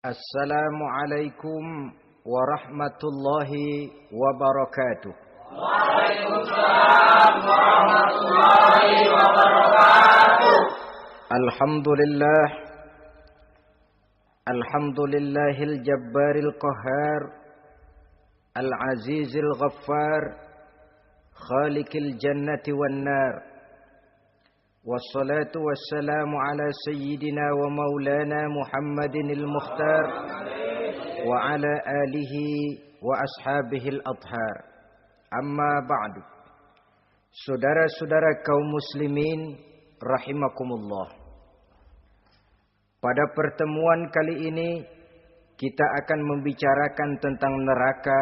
Assalamualaikum warahmatullahi wabarakatuh. Waalaikumsalam warahmatullahi wabarakatuh. Alhamdulillahil jabbaril qahhar, al-azizil ghaffar, khaliqil jannati wan nar. Wassalatu wassalamu ala sayyidina wa maulana Muhammadinil Mukhtar wa ala alihi wa ashabihil adhar. Amma ba'du. Saudara-saudara kaum muslimin rahimakumullah. Pada pertemuan kali ini kita akan membicarakan tentang neraka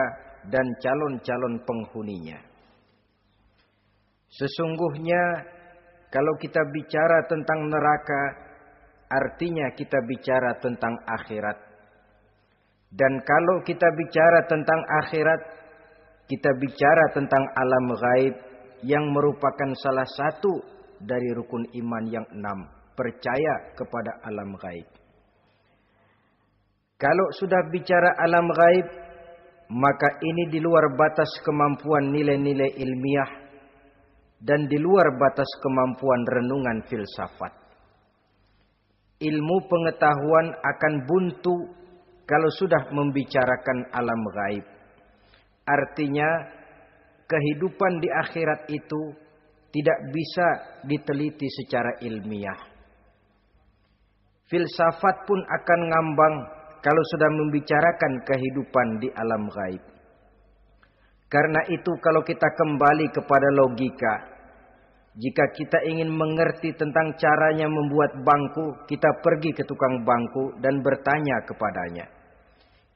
dan calon-calon penghuninya. Sesungguhnya kalau kita bicara tentang neraka, artinya kita bicara tentang akhirat. Dan kalau kita bicara tentang akhirat, kita bicara tentang alam gaib yang merupakan salah satu dari rukun iman yang 6, percaya kepada alam gaib. Kalau sudah bicara alam gaib, maka ini di luar batas kemampuan nilai-nilai ilmiah dan di luar batas kemampuan renungan filsafat. Ilmu pengetahuan akan buntu kalau sudah membicarakan alam gaib. Artinya kehidupan di akhirat itu tidak bisa diteliti secara ilmiah. Filsafat pun akan ngambang kalau sudah membicarakan kehidupan di alam gaib. Karena itu kalau kita kembali kepada logika, jika kita ingin mengerti tentang caranya membuat bangku, kita pergi ke tukang bangku dan bertanya kepadanya.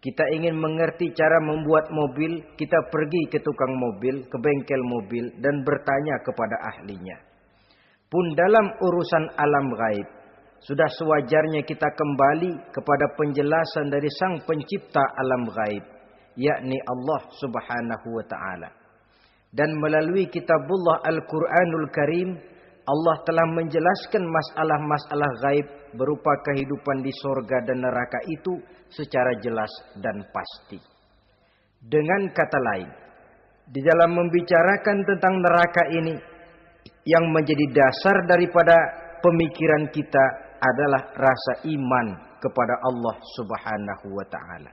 Kita ingin mengerti cara membuat mobil, kita pergi ke tukang mobil, ke bengkel mobil dan bertanya kepada ahlinya. Pun dalam urusan alam gaib, sudah sewajarnya kita kembali kepada penjelasan dari Sang Pencipta alam gaib, yakni Allah Subhanahu wa ta'ala. Dan melalui kitabullah Al-Quranul Karim, Allah telah menjelaskan masalah-masalah gaib berupa kehidupan di sorga dan neraka itu secara jelas dan pasti. Dengan kata lain, di dalam membicarakan tentang neraka ini, yang menjadi dasar daripada pemikiran kita adalah rasa iman kepada Allah Subhanahu wa ta'ala.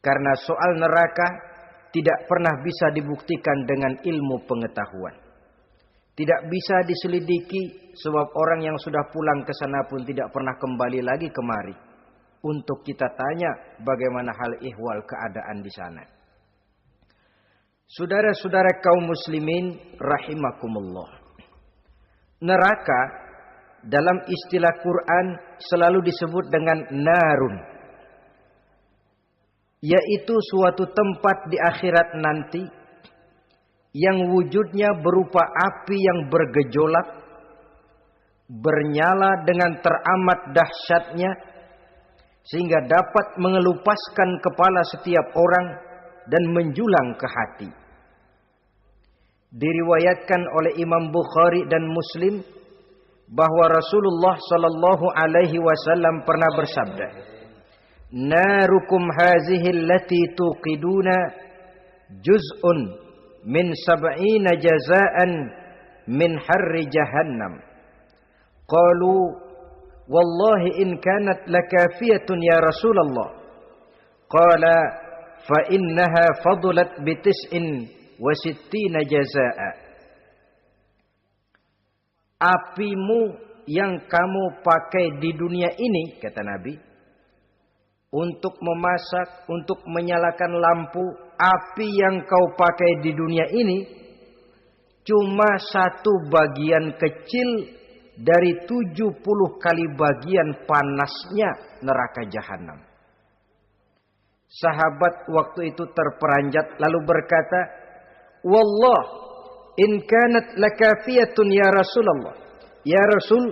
Karena soal neraka tidak pernah bisa dibuktikan dengan ilmu pengetahuan. Tidak bisa diselidiki sebab orang yang sudah pulang ke sana pun tidak pernah kembali lagi kemari untuk kita tanya bagaimana hal ihwal keadaan di sana. Saudara-saudara kaum muslimin rahimakumullah. Neraka dalam istilah Quran selalu disebut dengan narun, yaitu suatu tempat di akhirat nanti yang wujudnya berupa api yang bergejolak, bernyala dengan teramat dahsyatnya, sehingga dapat mengelupaskan kepala setiap orang dan menjulang ke hati. Diriwayatkan oleh Imam Bukhari dan Muslim bahwa Rasulullah sallallahu alaihi wasallam pernah bersabda, "Narukum hazihi allati tuqiduna juz'un min sab'ina jazaan min harri jahannam." Qalu wallahi in kanat lakafiyatun ya Rasulullah. Qala fa innaha fadulat bi tis'in wa sittina jazaa. Apimu yang kamu pakai di dunia ini, kata Nabi, untuk memasak, untuk menyalakan lampu, api yang kau pakai di dunia ini cuma satu bagian kecil dari 70 kali bagian panasnya neraka jahanam. Sahabat waktu itu terperanjat lalu berkata, "Wallah, in kanat lakafiyatun ya Rasulullah." Ya Rasul,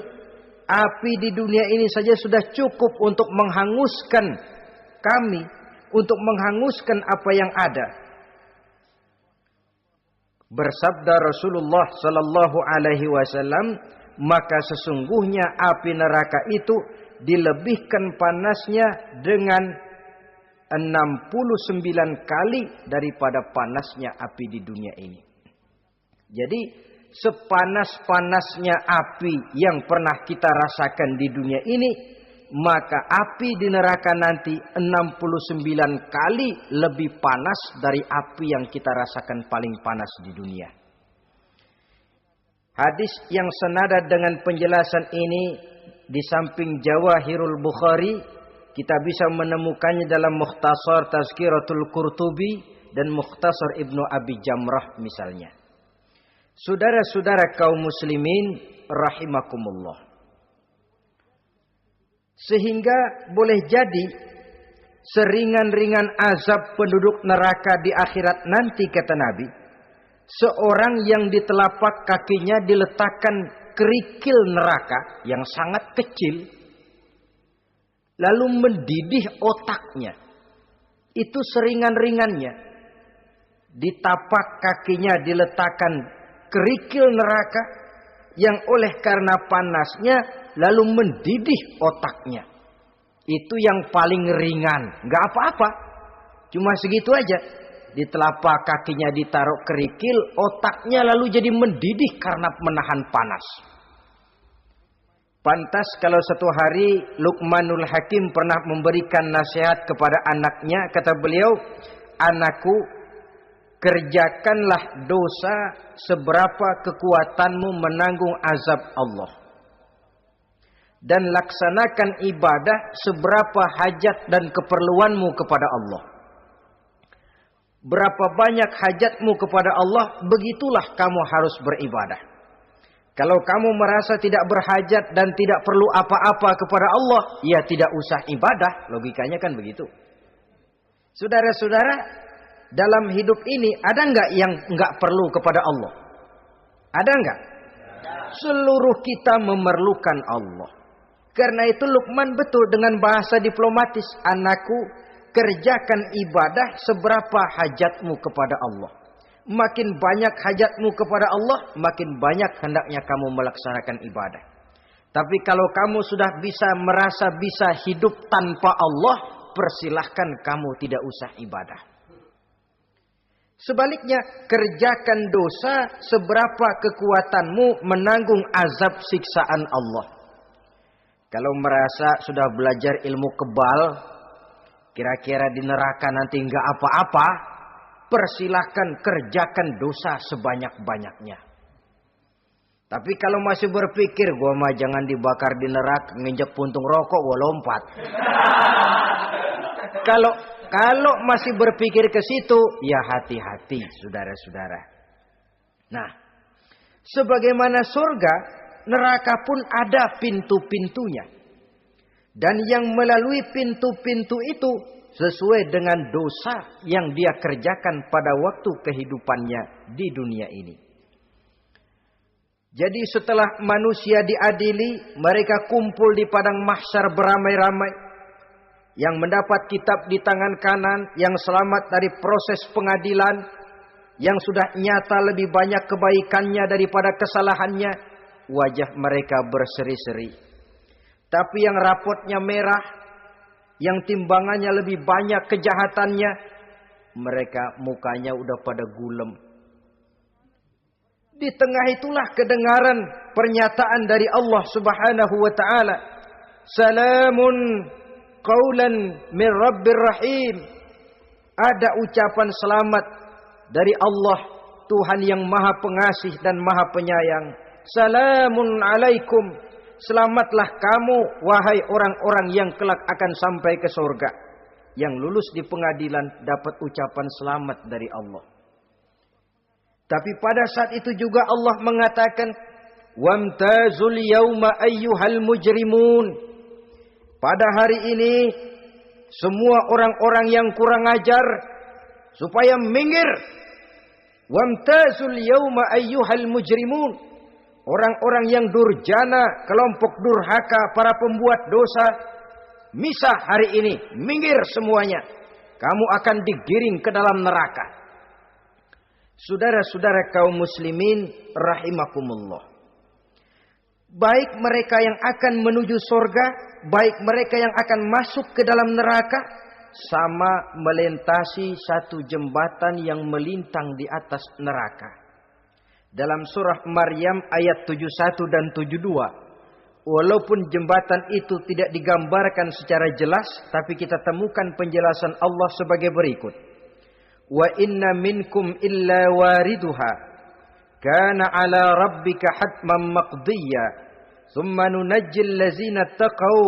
api di dunia ini saja sudah cukup untuk menghanguskan kami, untuk menghanguskan apa yang ada. Bersabda Rasulullah sallallahu alaihi wasallam, maka sesungguhnya api neraka itu dilebihkan panasnya dengan 69 kali daripada panasnya api di dunia ini. Jadi sepanas-panasnya api yang pernah kita rasakan di dunia ini, maka api di neraka nanti 69 kali lebih panas dari api yang kita rasakan paling panas di dunia. Hadis yang senada dengan penjelasan ini di samping Jawahirul Bukhari, kita bisa menemukannya dalam Mukhtasar Tazkiratul Qurtubi dan Mukhtasar Ibnu Abi Jamrah misalnya. Saudara-saudara kaum muslimin rahimakumullah. Sehingga boleh jadi seringan-ringan azab penduduk neraka di akhirat nanti, kata Nabi, seorang yang di telapak kakinya diletakkan kerikil neraka yang sangat kecil, lalu mendidih otaknya. Itu seringan-ringannya. Di tapak kakinya diletakkan kerikil neraka yang oleh karena panasnya lalu mendidih otaknya. Itu yang paling ringan. Gak apa-apa. Cuma segitu aja. Di telapak kakinya ditaruh kerikil, otaknya lalu jadi mendidih karena menahan panas. Pantas kalau satu hari Luqmanul Hakim pernah memberikan nasihat kepada anaknya. Kata beliau, anakku, kerjakanlah dosa seberapa kekuatanmu menanggung azab Allah. Dan laksanakan ibadah seberapa hajat dan keperluanmu kepada Allah. Berapa banyak hajatmu kepada Allah, begitulah kamu harus beribadah. Kalau kamu merasa tidak berhajat dan tidak perlu apa-apa kepada Allah, ya tidak usah ibadah. Logikanya kan begitu. Saudara-saudara, dalam hidup ini ada enggak yang enggak perlu kepada Allah? Ada enggak? Seluruh kita memerlukan Allah. Karena itu Luqman betul dengan bahasa diplomatis, anakku, kerjakan ibadah seberapa hajatmu kepada Allah. Makin banyak hajatmu kepada Allah, makin banyak hendaknya kamu melaksanakan ibadah. Tapi kalau kamu sudah merasa bisa hidup tanpa Allah, persilahkan kamu tidak usah ibadah. Sebaliknya, kerjakan dosa seberapa kekuatanmu menanggung azab siksaan Allah. Kalau merasa sudah belajar ilmu kebal, kira-kira di neraka nanti enggak apa-apa, persilahkan kerjakan dosa sebanyak-banyaknya. Tapi kalau masih berpikir, gua mah jangan dibakar di neraka, nginjek puntung rokok, gua lompat. Kalau masih berpikir ke situ, ya hati-hati, saudara-saudara. Nah, sebagaimana surga, neraka pun ada pintu-pintunya. Dan yang melalui pintu-pintu itu sesuai dengan dosa yang dia kerjakan pada waktu kehidupannya di dunia ini. Jadi setelah manusia diadili, mereka kumpul di padang mahsyar beramai-ramai. Yang mendapat kitab di tangan kanan, yang selamat dari proses pengadilan, yang sudah nyata lebih banyak kebaikannya daripada kesalahannya, wajah mereka berseri-seri. Tapi yang rapotnya merah, yang timbangannya lebih banyak kejahatannya, mereka mukanya udah pada gulem. Di tengah itulah kedengaran pernyataan dari Allah Subhanahu wa taala, salamun qaulan min rabbir rahim. Ada ucapan selamat dari Allah, Tuhan yang Maha Pengasih dan Maha Penyayang. Salamun alaikum. Selamatlah kamu, wahai orang-orang yang kelak akan sampai ke surga. Yang lulus di pengadilan dapat ucapan selamat dari Allah. Tapi pada saat itu juga Allah mengatakan, wamtazul yauma ayyuhal mujrimun. Pada hari ini, semua orang-orang yang kurang ajar, supaya minggir. Wamtazul yauma ayyuhal mujrimun. Orang-orang yang durjana, kelompok durhaka, para pembuat dosa, misah hari ini, minggir semuanya. Kamu akan digiring ke dalam neraka. Saudara-saudara kaum muslimin rahimakumullah. baik mereka yang akan menuju surga, baik mereka yang akan masuk ke dalam neraka, sama melintasi satu jembatan yang melintang di atas neraka. Dalam surah Maryam ayat 71 dan 72, walaupun jembatan itu tidak digambarkan secara jelas, tapi kita temukan penjelasan Allah sebagai berikut. Wa inna minkum illa wariduha kana ala rabbika hatman maqdiyya thumma nunajjil ladzina taqaw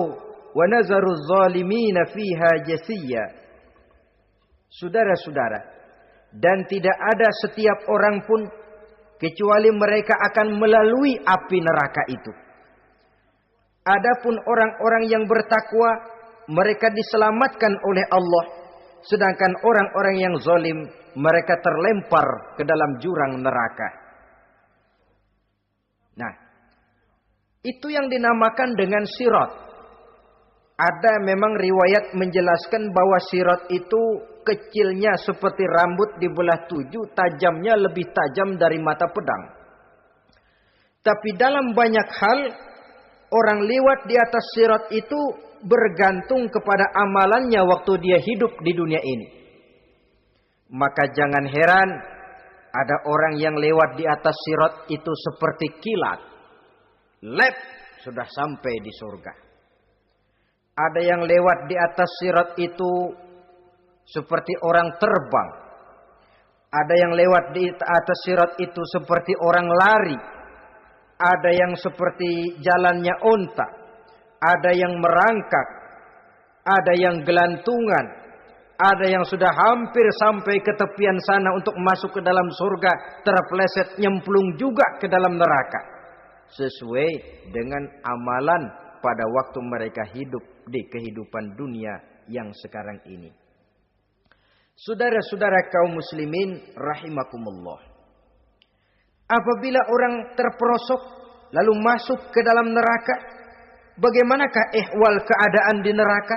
wa nazaru adh-dhalimina fiha jasiyya. Saudara-saudara, dan tidak ada setiap orang pun kecuali mereka akan melalui api neraka itu. Adapun orang-orang yang bertakwa, mereka diselamatkan oleh Allah. Sedangkan orang-orang yang zalim, mereka terlempar ke dalam jurang neraka. Nah, itu yang dinamakan dengan sirat. Ada memang riwayat menjelaskan bahwa sirat itu kecilnya seperti rambut dibelah 7, tajamnya lebih tajam dari mata pedang. Tapi dalam banyak hal, orang lewat di atas sirat itu bergantung kepada amalannya waktu dia hidup di dunia ini. Maka jangan heran ada orang yang lewat di atas sirat itu seperti kilat. Lep, sudah sampai di surga. Ada yang lewat di atas sirat itu seperti orang terbang. Ada yang lewat di atas sirat itu seperti orang lari. Ada yang seperti jalannya unta. Ada yang merangkak. Ada yang gelantungan. Ada yang sudah hampir sampai ke tepian sana untuk masuk ke dalam surga. Terpeleset nyemplung juga ke dalam neraka. Sesuai dengan amalan pada waktu mereka hidup di kehidupan dunia yang sekarang ini. Saudara-saudara kaum muslimin rahimakumullah. Apabila orang terperosok lalu masuk ke dalam neraka, bagaimanakah ihwal keadaan di neraka?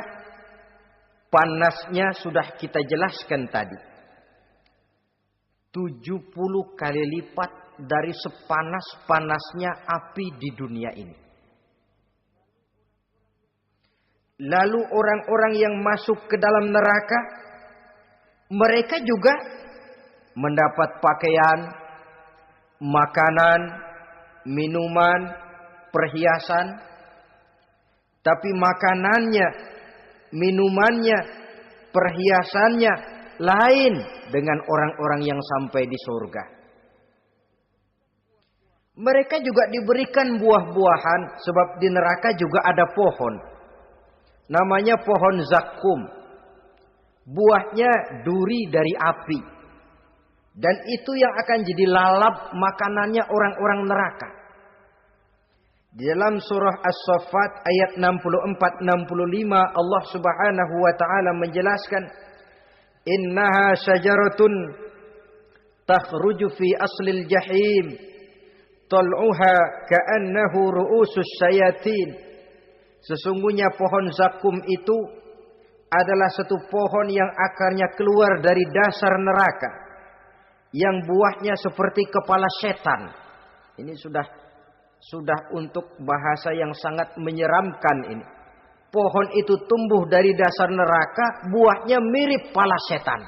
Panasnya sudah kita jelaskan tadi. 70 kali lipat dari sepanas-panasnya api di dunia ini. Lalu orang-orang yang masuk ke dalam neraka, mereka juga mendapat pakaian, makanan, minuman, perhiasan. Tapi makanannya, minumannya, perhiasannya lain dengan orang-orang yang sampai di surga. Mereka juga diberikan buah-buahan, sebab di neraka juga ada pohon. Namanya pohon zakum. Buahnya duri dari api. Dan itu yang akan jadi lalap makanannya orang-orang neraka. Di dalam surah As-Saffat ayat 64-65 Allah Subhanahu wa taala menjelaskan, "Innaha syajaratun takhruju fi aslil jahim, tal'uha ka'annahu ru'usus syayatin." Sesungguhnya pohon zakum itu adalah satu pohon yang akarnya keluar dari dasar neraka, yang buahnya seperti kepala setan. Ini sudah untuk bahasa yang sangat menyeramkan ini. Pohon itu tumbuh dari dasar neraka, buahnya mirip kepala setan.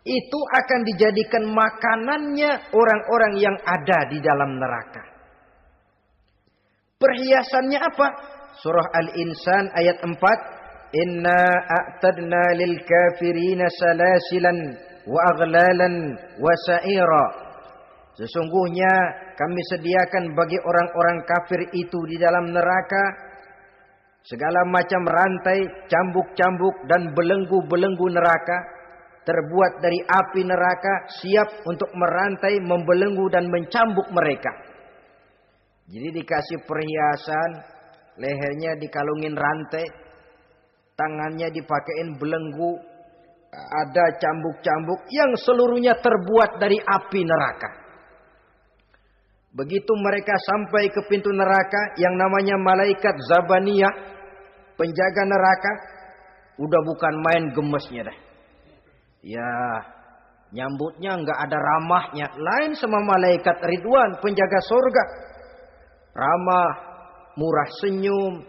Itu akan dijadikan makanannya orang-orang yang ada di dalam neraka. Perhiasannya apa? Surah Al-Insan ayat 4. Inna a'tadna lil kafirina salasilan wa aghlalan wa sa'ira. Sesungguhnya kami sediakan bagi orang-orang kafir itu di dalam neraka segala macam rantai, cambuk-cambuk dan belenggu-belenggu neraka terbuat dari api neraka, siap untuk merantai, membelenggu dan mencambuk mereka. Jadi dikasih perhiasan, lehernya dikalungin rantai, tangannya dipakein belenggu, ada cambuk-cambuk yang seluruhnya terbuat dari api neraka. Begitu mereka sampai ke pintu neraka yang namanya malaikat Zabaniyah, penjaga neraka, udah bukan main gemesnya dah. Ya, nyambutnya enggak ada ramahnya, lain sama malaikat Ridwan, penjaga surga. ramah, murah senyum.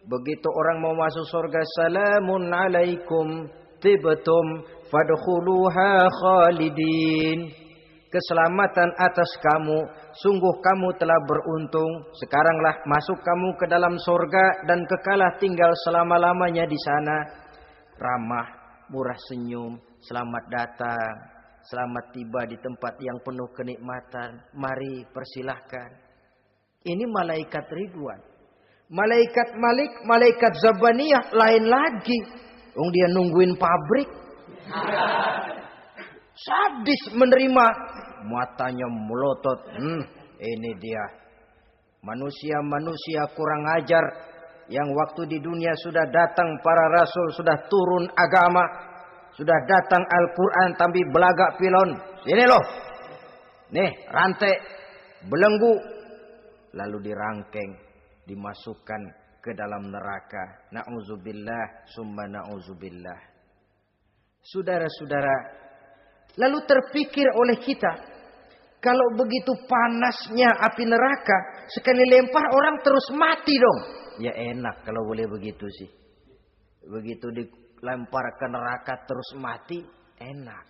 Begitu orang mau masuk surga, salamun alaikum tibtum fadkhuluha khalidin. Keselamatan atas kamu, sungguh kamu telah beruntung. Sekaranglah masuk kamu ke dalam surga dan kekalah tinggal selama-lamanya di sana. Ramah, murah senyum, selamat datang, selamat tiba di tempat yang penuh kenikmatan. Mari persilahkan. Ini malaikat Ridwan. Malaikat Malik, malaikat Zabaniyah lain lagi. Dia nungguin pabrik. Sadis menerima, matanya melotot. Ini dia manusia-manusia kurang ajar yang waktu di dunia sudah datang para rasul, sudah turun agama, sudah datang Al-Quran, tapi belagak pilon. Sini loh, nih rantai, belenggu, lalu dirangkeng, dimasukkan ke dalam neraka. Na'udzubillah, summa na'udzubillah. Saudara-saudara, lalu terpikir oleh kita, kalau begitu panasnya api neraka, sekali lempar orang terus mati dong. Ya enak kalau boleh begitu sih. Begitu dilempar ke neraka terus mati, enak.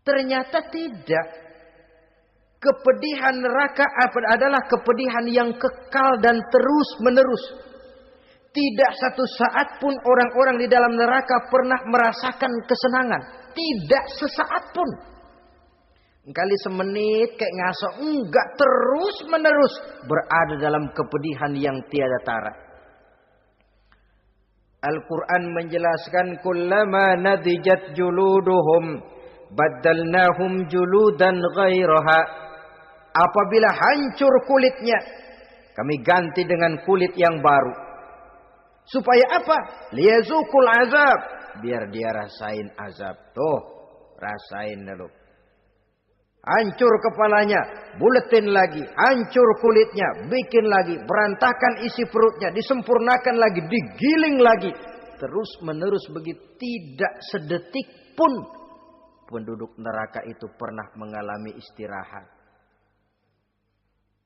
Ternyata tidak. Kepedihan neraka adalah kepedihan yang kekal dan terus menerus. Tidak satu saat pun orang-orang di dalam neraka pernah merasakan kesenangan. Tidak sesaat pun. Kali semenit kayak ngaso. Enggak, terus menerus berada dalam kepedihan yang tiada tara. Al-Quran menjelaskan, kullama nadijat juluduhum baddalnahum juludan ghairaha. Apabila hancur kulitnya, kami ganti dengan kulit yang baru. Supaya apa? Liyazukul azab. Biar dia rasain azab. Tuh, rasain dulu. Hancur kepalanya, buletin lagi. Hancur kulitnya, bikin lagi. Berantakan isi perutnya, disempurnakan lagi, digiling lagi. Terus menerus begitu. Tidak sedetik pun penduduk neraka itu pernah mengalami istirahat.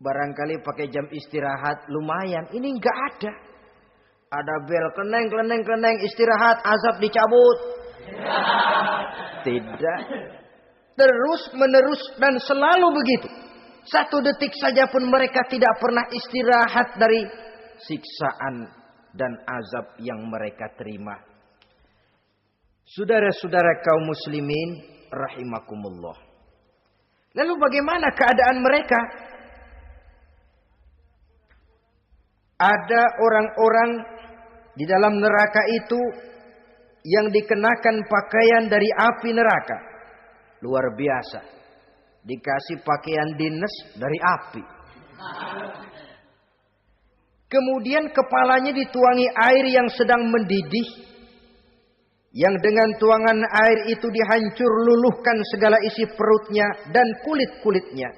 Barangkali pakai jam istirahat lumayan. Ini enggak ada. Ada bel, kleneng, istirahat, azab dicabut. Tidak. Terus menerus dan selalu begitu. Satu detik saja pun mereka tidak pernah istirahat dari siksaan dan azab yang mereka terima. Saudara-saudara kaum muslimin rahimakumullah. Lalu bagaimana keadaan mereka? Ada orang-orang di dalam neraka itu yang dikenakan pakaian dari api neraka. Luar biasa. Dikasih pakaian dinas dari api. Kemudian kepalanya dituangi air yang sedang mendidih. Yang dengan tuangan air itu dihancur luluhkan segala isi perutnya dan kulit-kulitnya.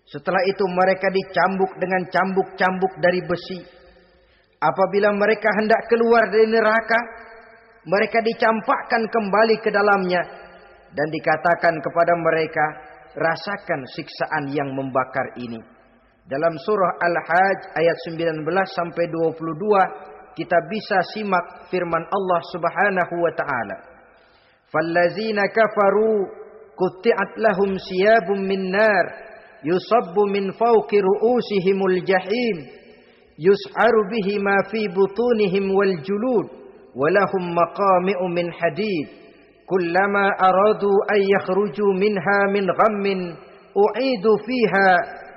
Setelah itu mereka dicambuk dengan cambuk-cambuk dari besi. Apabila mereka hendak keluar dari neraka, mereka dicampakkan kembali ke dalamnya. Dan dikatakan kepada mereka, rasakan siksaan yang membakar ini. Dalam surah Al-Hajj ayat 19 sampai 22, kita bisa simak firman Allah Subhanahu wa taala. Fallazina kafaru qutti'at lahum siyabun min nar yusabbu min fawqi ru'usihimul jahim yus'aru bihi ma fi butunihim wal julud wa lahum maqami'u min hadid kullama aradu an yakhruju minha min ghammin u'idu fiha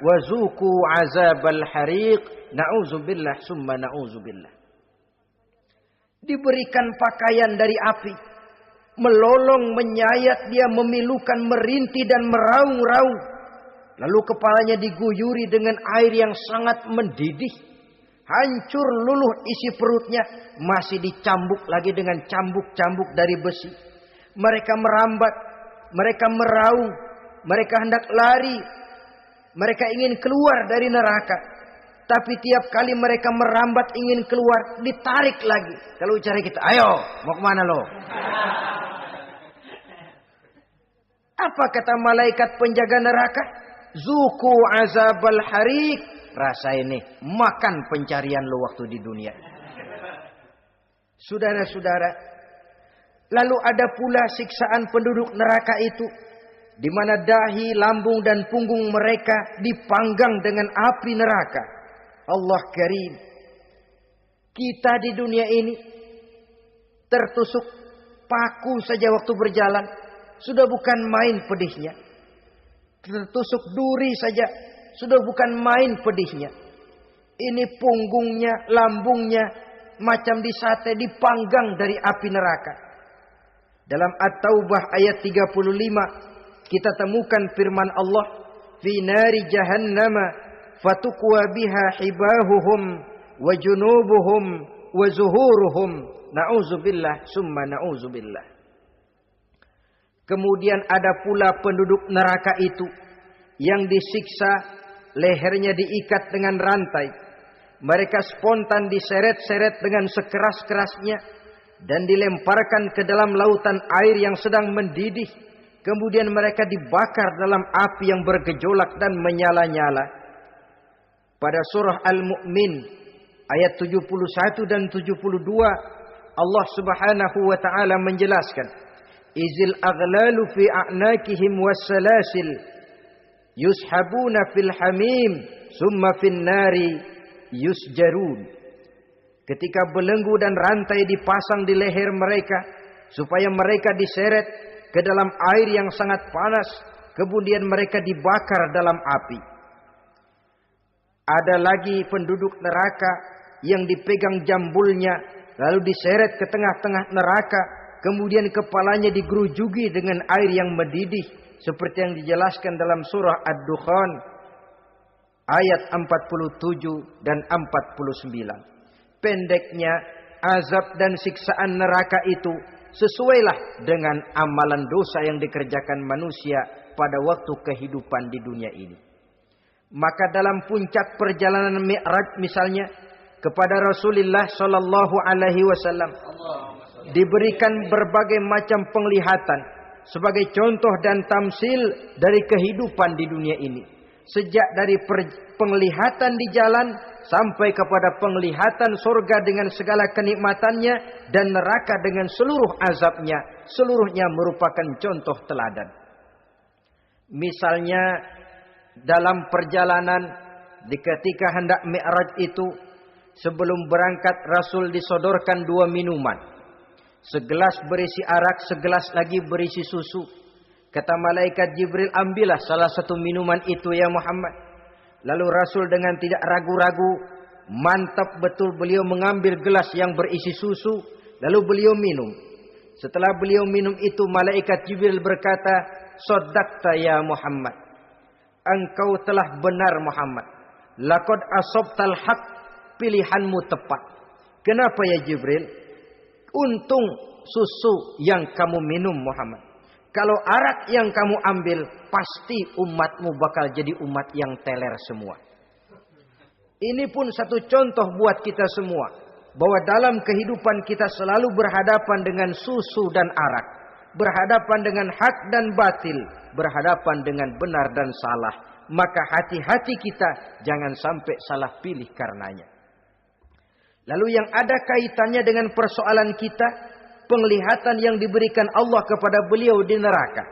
wa zuqu 'azabal hariq na'udzubillah summa na'udzubillah. Diberikan pakaian dari api, melolong, menyayat dia, memilukan, merintih dan meraung-raung. Lalu kepalanya diguyuri dengan air yang sangat mendidih. Hancur luluh isi perutnya, masih dicambuk lagi dengan cambuk-cambuk dari besi. Mereka merambat, mereka meraung, mereka hendak lari. Mereka ingin keluar dari neraka. Tapi tiap kali mereka merambat ingin keluar, ditarik lagi. Kalau cari kita, ayo, mau kemana lo? Apa kata malaikat penjaga neraka? Zuku azabal hariq. rasain nih, makan pencarian lo waktu di dunia. Saudara-saudara, lalu ada pula siksaan penduduk neraka itu, di mana dahi, lambung dan punggung mereka dipanggang dengan api neraka. Allah Karim. Kita di dunia ini tertusuk paku saja waktu berjalan sudah bukan main pedihnya. Tertusuk duri saja sudah bukan main pedihnya. Ini punggungnya, lambungnya macam disate, dipanggang dari api neraka. Dalam At-Taubah ayat 35 kita temukan firman Allah, "Fi nari jahannama fatukwa biha hibahuhum wa junubuhum wa zuhuruhum." Na'udzubillah summa na'udzubillah. Kemudian ada pula penduduk neraka itu yang disiksa, lehernya diikat dengan rantai. Mereka spontan diseret-seret dengan sekeras-kerasnya dan dilemparkan ke dalam lautan air yang sedang mendidih. Kemudian mereka dibakar dalam api yang bergejolak dan menyala-nyala. Pada surah Al-Mu'min ayat 71 dan 72 Allah Subhanahu wa taala menjelaskan, "Izil aghlalu fi a'nakihim wassalasil yushabuna fil hamim summa fin nari yusjarun." Ketika belenggu dan rantai dipasang di leher mereka supaya mereka diseret ke dalam air yang sangat panas, kemudian mereka dibakar dalam api. Ada lagi penduduk neraka yang dipegang jambulnya lalu diseret ke tengah-tengah neraka, kemudian kepalanya digerujuki dengan air yang mendidih seperti yang dijelaskan dalam surah Ad-Dukhan ayat 47 dan 49. Pendeknya, azab dan siksaan neraka itu sesuailah dengan amalan dosa yang dikerjakan manusia pada waktu kehidupan di dunia ini. Maka dalam puncak perjalanan Mi'raj misalnya, kepada Rasulullah sallallahu alaihi wasallam diberikan berbagai macam penglihatan sebagai contoh dan tamsil dari kehidupan di dunia ini. Sejak dari penglihatan di jalan sampai kepada penglihatan surga dengan segala kenikmatannya dan neraka dengan seluruh azabnya, seluruhnya merupakan contoh teladan. Misalnya dalam perjalanan ketika hendak Mi'raj itu, sebelum berangkat Rasul disodorkan 2 minuman. Segelas berisi arak, segelas lagi berisi susu. Kata malaikat Jibril, "Ambillah salah satu minuman itu ya Muhammad." Lalu Rasul dengan tidak ragu-ragu, mantap betul beliau mengambil gelas yang berisi susu, lalu beliau minum. Setelah beliau minum itu, malaikat Jibril berkata, "Shaddaqta ya Muhammad." Engkau telah benar Muhammad. Laqad asabtal haqq, pilihanmu tepat. Kenapa ya Jibril? Untung susu yang kamu minum Muhammad. Kalau arak yang kamu ambil, pasti umatmu bakal jadi umat yang teler semua. Ini pun satu contoh buat kita semua, bahwa dalam kehidupan kita selalu berhadapan dengan susu dan arak, berhadapan dengan hak dan batil, berhadapan dengan benar dan salah. Maka hati-hati kita jangan sampai salah pilih karenanya. Lalu yang ada kaitannya dengan persoalan kita, penglihatan yang diberikan Allah kepada beliau di neraka.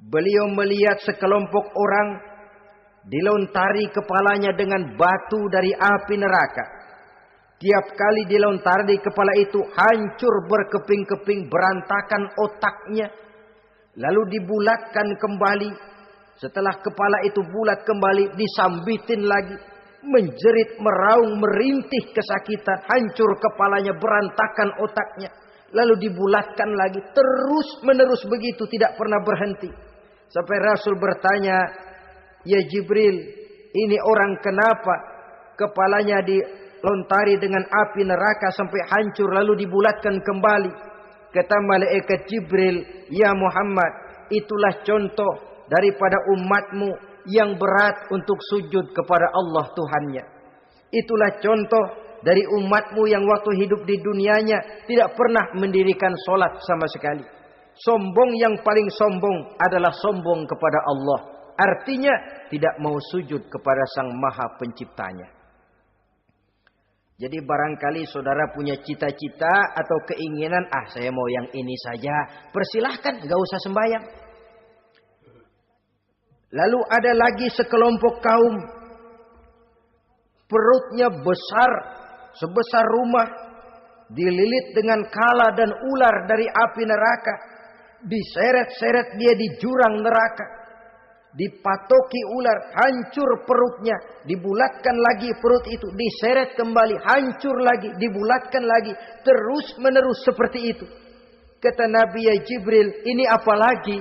Beliau melihat sekelompok orang dilontari kepalanya dengan batu dari api neraka. Tiap kali dilontari kepala itu hancur berkeping-keping, berantakan otaknya. Lalu dibulatkan kembali. Setelah kepala itu bulat kembali, disambitin lagi. Menjerit, meraung, merintih kesakitan, hancur kepalanya, berantakan otaknya. Lalu dibulatkan lagi, terus menerus begitu, tidak pernah berhenti. Sampai Rasul bertanya, "Ya Jibril, ini orang kenapa kepalanya dilontari dengan api neraka sampai hancur lalu dibulatkan kembali?" Kata malaikat Jibril, "Ya Muhammad, itulah contoh daripada umatmu yang berat untuk sujud kepada Allah Tuhannya. Itulah contoh dari umatmu yang waktu hidup di dunianya tidak pernah mendirikan solat sama sekali. Sombong yang paling sombong adalah sombong kepada Allah. Artinya tidak mau sujud kepada Sang Maha Penciptanya. Jadi barangkali saudara punya cita-cita atau keinginan, saya mau yang ini saja. Persilahkan, gak usah sembahyang. Lalu ada lagi sekelompok kaum. Perutnya besar, sebesar rumah. Dililit dengan kala dan ular dari api neraka. Diseret-seret dia di jurang neraka. Dipatoki ular, hancur perutnya. Dibulatkan lagi perut itu. Diseret kembali, hancur lagi. Dibulatkan lagi. Terus menerus seperti itu. Kata Nabi, ya Jibril, ini apa lagi?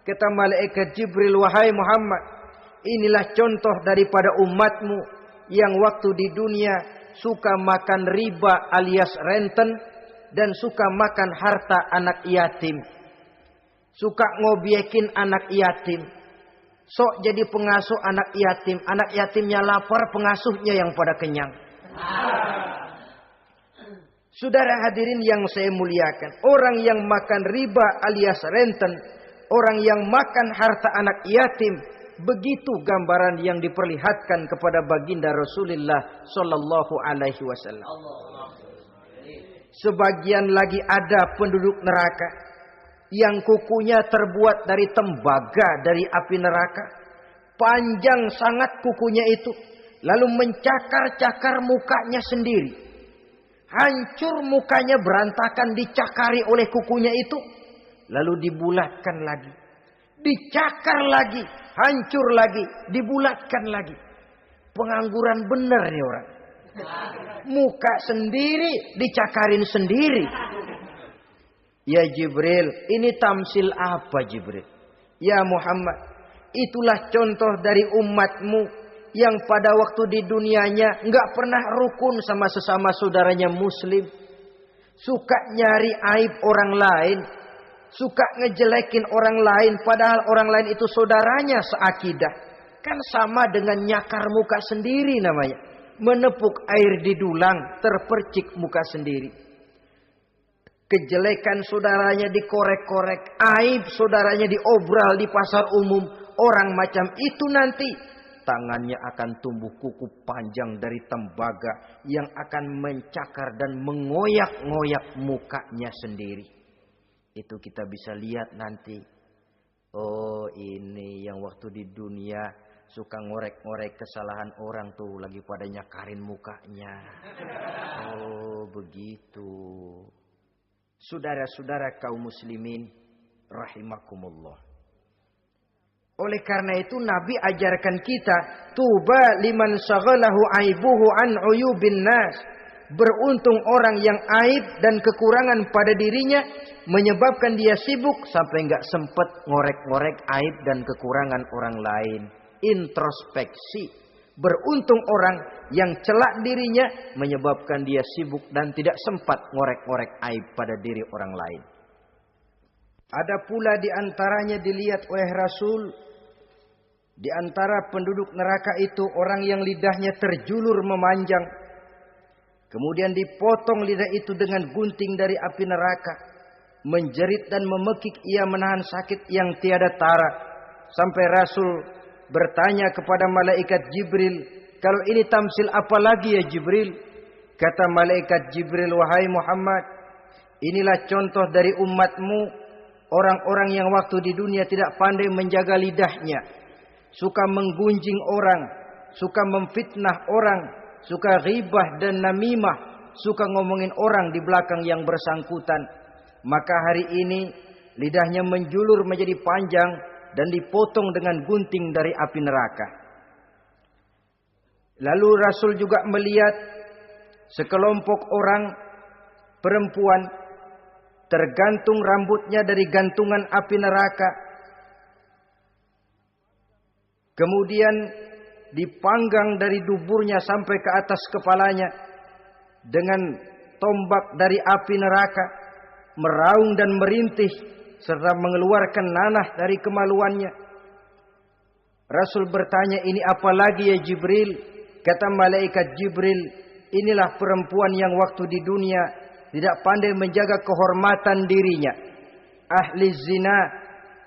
Kata malaikat Jibril, wahai Muhammad, inilah contoh daripada umatmu yang waktu di dunia suka makan riba alias renten dan suka makan harta anak yatim. Suka ngobyekin anak yatim. Sok jadi pengasuh anak yatim. Anak yatimnya lapar, pengasuhnya yang pada kenyang. Saudara hadirin yang saya muliakan. Orang yang makan riba alias renten. Orang yang makan harta anak yatim. Begitu gambaran yang diperlihatkan kepada baginda Rasulullah Sallallahu Alaihi Wasallam. Sebagian lagi ada penduduk neraka yang kukunya terbuat dari tembaga dari api neraka. Panjang sangat kukunya itu. Lalu mencakar-cakar mukanya sendiri. Hancur mukanya, berantakan, dicakari oleh kukunya itu. Lalu dibulatkan lagi. Dicakar lagi. Hancur lagi. Dibulatkan lagi. Pengangguran benar nih orang. Muka sendiri dicakarin sendiri. Ya Jibril, ini tamsil apa Jibril? Ya Muhammad, itulah contoh dari umatmu yang pada waktu di dunianya enggak pernah rukun sama sesama saudaranya muslim. Suka nyari aib orang lain. Suka ngejelekin orang lain padahal orang lain itu saudaranya seakidah. Kan sama dengan nyakar muka sendiri namanya. Menepuk air di dulang, terpercik muka sendiri. Kejelekan saudaranya dikorek-korek. Aib saudaranya diobral di pasar umum. Orang macam itu nanti tangannya akan tumbuh kuku panjang dari tembaga. Yang akan mencakar dan mengoyak-ngoyak mukanya sendiri. Itu kita bisa lihat nanti. Oh ini yang waktu di dunia suka ngorek-ngorek kesalahan orang tuh. Lagi pada nyakarin mukanya. Oh begitu. Saudara-saudara kaum muslimin rahimakumullah. Oleh karena itu Nabi ajarkan kita, tuba liman shaghalahu aibuhu an uyubin nas. Beruntung orang yang aib dan kekurangan pada dirinya menyebabkan dia sibuk sampai enggak sempat ngorek-ngorek aib dan kekurangan orang lain. Introspeksi. Beruntung orang yang celak dirinya menyebabkan dia sibuk dan tidak sempat ngorek-ngorek aib pada diri orang lain. Ada pula di antaranya dilihat oleh Rasul. Di antara penduduk neraka itu orang yang lidahnya terjulur memanjang. Kemudian dipotong lidah itu dengan gunting dari api neraka. Menjerit dan memekik ia menahan sakit yang tiada tara. Sampai Rasul bertanya kepada malaikat Jibril, kalau ini tamsil apa lagi ya Jibril? Kata malaikat Jibril, wahai Muhammad, inilah contoh dari umatmu, orang-orang yang waktu di dunia tidak pandai menjaga lidahnya, suka menggunjing orang, suka memfitnah orang, suka ghibah dan namimah, suka ngomongin orang di belakang yang bersangkutan. Maka hari ini lidahnya menjulur menjadi panjang dan dipotong dengan gunting dari api neraka. Lalu Rasul juga melihat sekelompok orang perempuan tergantung rambutnya dari gantungan api neraka. Kemudian dipanggang dari duburnya sampai ke atas kepalanya dengan tombak dari api neraka, meraung dan merintih serta mengeluarkan nanah dari kemaluannya. Rasul bertanya, ini apa lagi ya Jibril? Kata malaikat Jibril, inilah perempuan yang waktu di dunia tidak pandai menjaga kehormatan dirinya. Ahli zina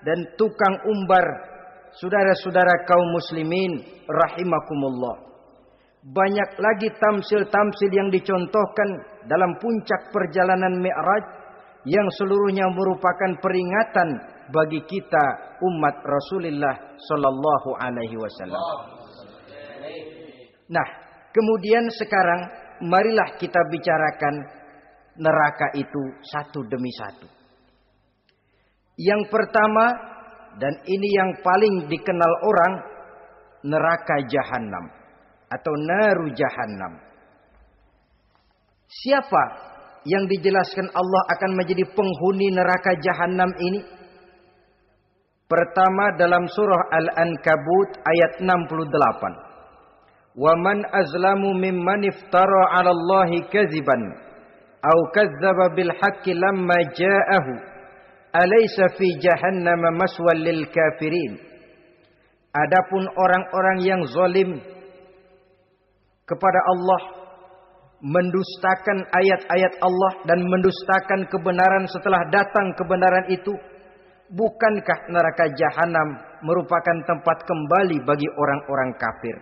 dan tukang umbar, saudara-saudara kaum muslimin rahimakumullah, banyak lagi tamsil-tamsil yang dicontohkan dalam puncak perjalanan Mi'raj yang seluruhnya merupakan peringatan bagi kita umat Rasulullah sallallahu alaihi wasallam. Nah, kemudian sekarang marilah kita bicarakan neraka itu satu demi satu. Yang pertama, dan ini yang paling dikenal orang, neraka jahanam atau naru jahannam. Siapa yang dijelaskan Allah akan menjadi penghuni neraka jahanam ini? Pertama dalam surah Al-Ankabut ayat 68. Wa man azlamu mimman iftara 'ala Allahi kadziban aw kadzdzaba bil haqqi lamma ja'ahu alaysa fi jahannam maswal lil kafirin. Adapun orang-orang yang zalim kepada Allah, mendustakan ayat-ayat Allah dan mendustakan kebenaran setelah datang kebenaran itu, bukankah neraka jahanam merupakan tempat kembali bagi orang-orang kafir?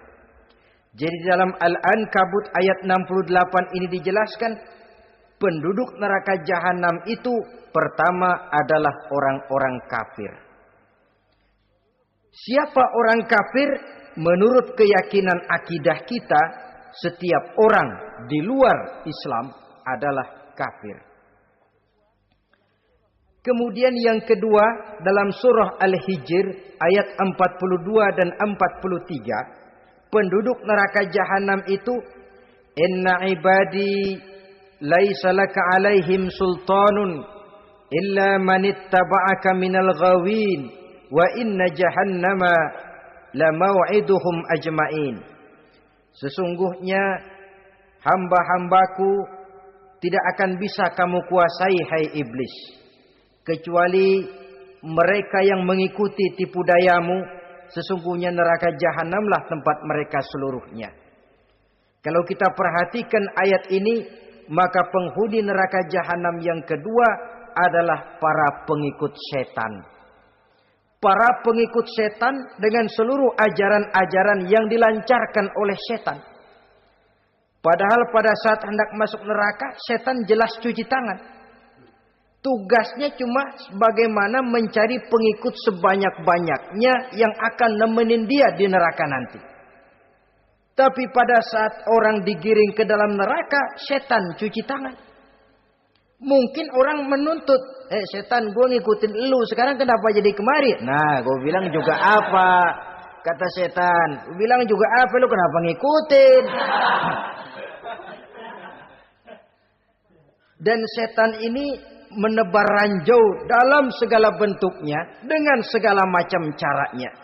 Jadi dalam Al-Ankabut ayat 68 ini dijelaskan penduduk neraka jahanam itu pertama adalah orang-orang kafir. Siapa orang kafir? Menurut keyakinan akidah kita, setiap orang di luar Islam adalah kafir. Kemudian yang kedua dalam surah Al-Hijr ayat 42 dan 43, penduduk neraka jahanam itu, inna ibadi laisa laka alaihim sultanun illa man ittaba'aka minal ghawin wa inna jahannama la mau'iduhum ajmain. Sesungguhnya hamba-hambaku tidak akan bisa kamu kuasai, hai iblis, kecuali mereka yang mengikuti tipu dayamu. Sesungguhnya neraka jahanamlah tempat mereka seluruhnya. Kalau kita perhatikan ayat ini, maka penghuni neraka jahanam yang kedua adalah para pengikut setan. Para pengikut setan dengan seluruh ajaran-ajaran yang dilancarkan oleh setan. Padahal pada saat hendak masuk neraka, setan jelas cuci tangan. Tugasnya cuma bagaimana mencari pengikut sebanyak-banyaknya yang akan nemenin dia di neraka nanti. Tapi pada saat orang digiring ke dalam neraka, setan cuci tangan. Mungkin orang menuntut, setan, gue ngikutin lu, sekarang kenapa jadi kemari? Nah, gue bilang juga apa? Kata setan, gue bilang juga apa, lu kenapa ngikutin? Dan setan ini menebar ranjau dalam segala bentuknya, dengan segala macam caranya.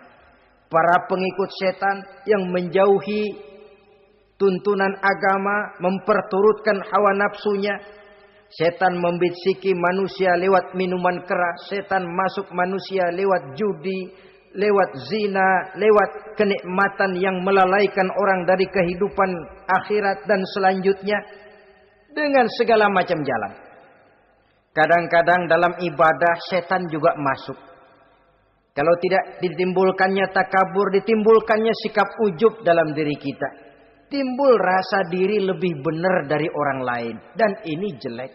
Para pengikut setan yang menjauhi tuntunan agama, memperturutkan hawa nafsunya. Setan membisiki manusia lewat minuman keras. Setan masuk manusia lewat judi, lewat zina, lewat kenikmatan yang melalaikan orang dari kehidupan akhirat dan selanjutnya. Dengan segala macam jalan. Kadang-kadang dalam ibadah setan juga masuk. Kalau tidak ditimbulkannya takabur, ditimbulkannya sikap ujub dalam diri kita. Timbul rasa diri lebih benar dari orang lain. Dan ini jelek.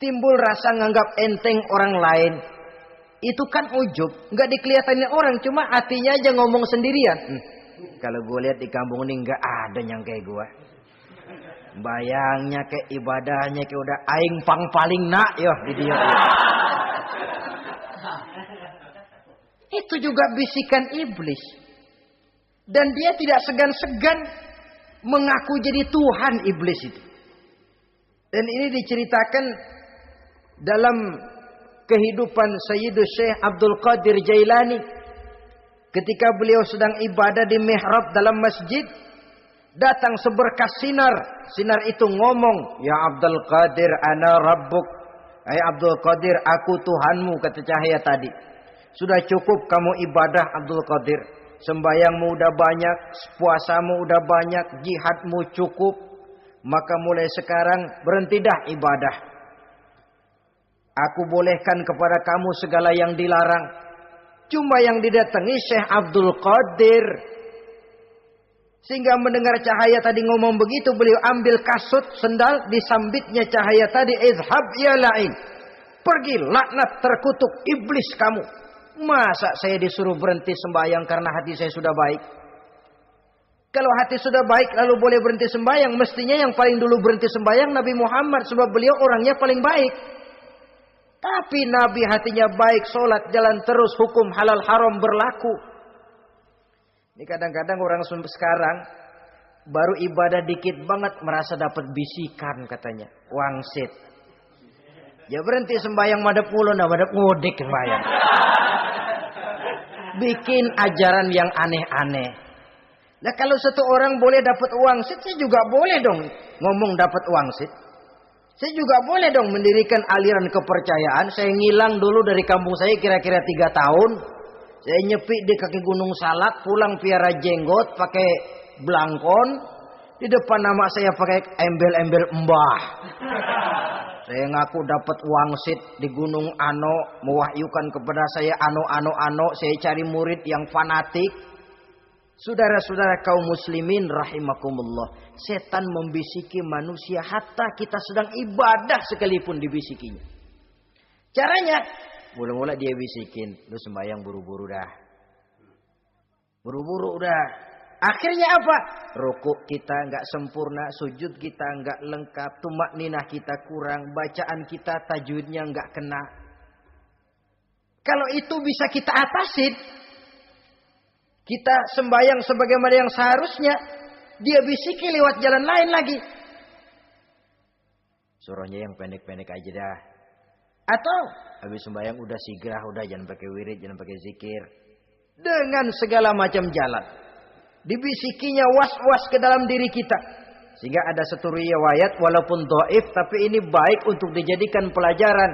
Timbul rasa nganggap enteng orang lain. Itu kan ujub. Nggak dikelihatannya orang. Cuma hatinya aja ngomong sendirian. Kalau gue lihat di kampung ini nggak ada yang kayak gue. Bayangnya kayak ibadahnya kayak udah aing pang paling nak yo di dia. Itu juga bisikan iblis. Dan dia tidak segan-segan mengaku jadi Tuhan iblis itu. Dan ini diceritakan dalam kehidupan Sayyidus Syekh Abdul Qadir Jailani. Ketika beliau sedang ibadah di mihrab dalam masjid, datang seberkas sinar. Sinar itu ngomong, "Ya Abdul Qadir, ana rabbuk." Hai Abdul Qadir, aku Tuhanmu, kata cahaya tadi. Sudah cukup kamu ibadah Abdul Qadir. Sembayangmu udah banyak, puasamu udah banyak, jihadmu cukup. Maka mulai sekarang berhenti dah ibadah. Aku bolehkan kepada kamu segala yang dilarang. Cuma yang didatangi Syekh Abdul Qadir. Sehingga mendengar cahaya tadi ngomong begitu, beliau ambil kasut sendal, disambitnya cahaya tadi, izhab ya la'in. Pergi laknat terkutuk iblis kamu. Masa saya disuruh berhenti sembahyang karena hati saya sudah baik? Kalau hati sudah baik lalu boleh berhenti sembahyang, mestinya yang paling dulu berhenti sembahyang Nabi Muhammad, sebab beliau orangnya paling baik. Tapi Nabi hatinya baik, sholat jalan terus, hukum halal haram berlaku. Ini kadang-kadang orang sekarang baru ibadah dikit banget merasa dapat bisikan katanya, wangsit. Ya berhenti sembahyang madep ulun, madep ngodik sembahyang. Bikin ajaran yang aneh-aneh. Nah kalau satu orang boleh dapat wangsit, saya juga boleh dong ngomong dapat wangsit. Saya juga boleh dong mendirikan aliran kepercayaan. Saya ngilang dulu dari kampung saya kira-kira 3 tahun. Saya nyepi di kaki Gunung Salak, pulang piara jenggot, pakai belangkon. Di depan nama saya pakai embel-embel mbah. Saya ngaku dapat wangsit di Gunung Ano, mewahyukan kepada saya ano. Saya cari murid yang fanatik. Saudara-saudara kaum muslimin rahimakumullah. Setan membisiki manusia hatta kita sedang ibadah sekalipun dibisikinya. Caranya, mula-mula dia bisikin, lu sembahyang buru-buru dah. Buru-buru udah. Akhirnya apa? Rukuk kita enggak sempurna, sujud kita enggak lengkap, tumakninah kita kurang, bacaan kita tajwidnya enggak kena. Kalau itu bisa kita atasin, kita sembahyang sebagaimana yang seharusnya, dia bisiki lewat jalan lain lagi. Suruhnya yang pendek-pendek aja dah. Atau habis sembahyang udah sigrah, udah jangan pakai wirid, jangan pakai zikir. Dengan segala macam jalan. Dibisikinya was-was ke dalam diri kita. Sehingga ada satu riwayat walaupun dhaif tapi ini baik untuk dijadikan pelajaran.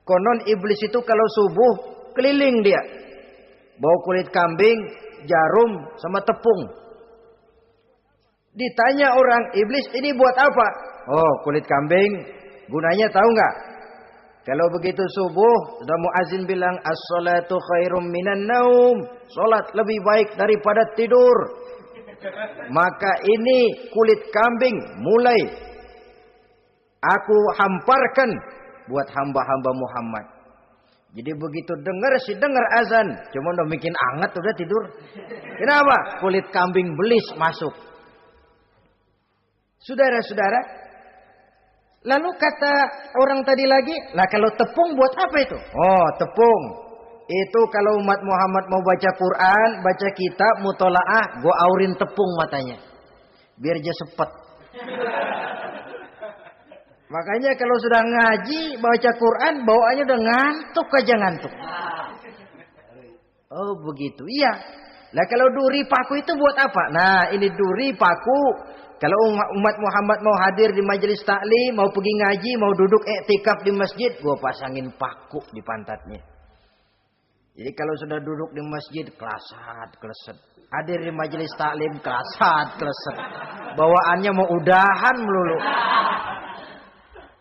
Konon iblis itu kalau subuh keliling dia. Bawa kulit kambing, jarum sama tepung. Ditanya orang, iblis ini buat apa? Oh, kulit kambing. Gunanya tahu nggak? Kalau begitu subuh, sudah muazin bilang as-salatu khairum minan naum. Salat lebih baik daripada tidur. Maka ini kulit kambing mulai aku hamparkan buat hamba-hamba Muhammad. Jadi begitu dengar azan, cuma udah bikin anget udah tidur. Kenapa? Kulit kambing belis masuk. Saudara-saudara, lalu kata orang tadi lagi, lah kalau tepung buat apa itu? Oh, tepung. Itu kalau umat Muhammad mau baca Quran, baca kitab, mutolaah, gua aurin tepung matanya. Biar dia sepet. Makanya kalau sudah ngaji, baca Quran, bawaannya udah ngantuk aja ngantuk. Oh begitu, iya. Nah kalau duri paku itu buat apa? Nah ini duri paku. Kalau umat Muhammad mau hadir di majelis taklim, mau pergi ngaji, mau duduk iktikaf di masjid, gua pasangin paku di pantatnya. Jadi kalau sudah duduk di masjid, kelasat, kleset. Hadir di majelis taklim, kelasat, kleset. Bawaannya mau udahan melulu.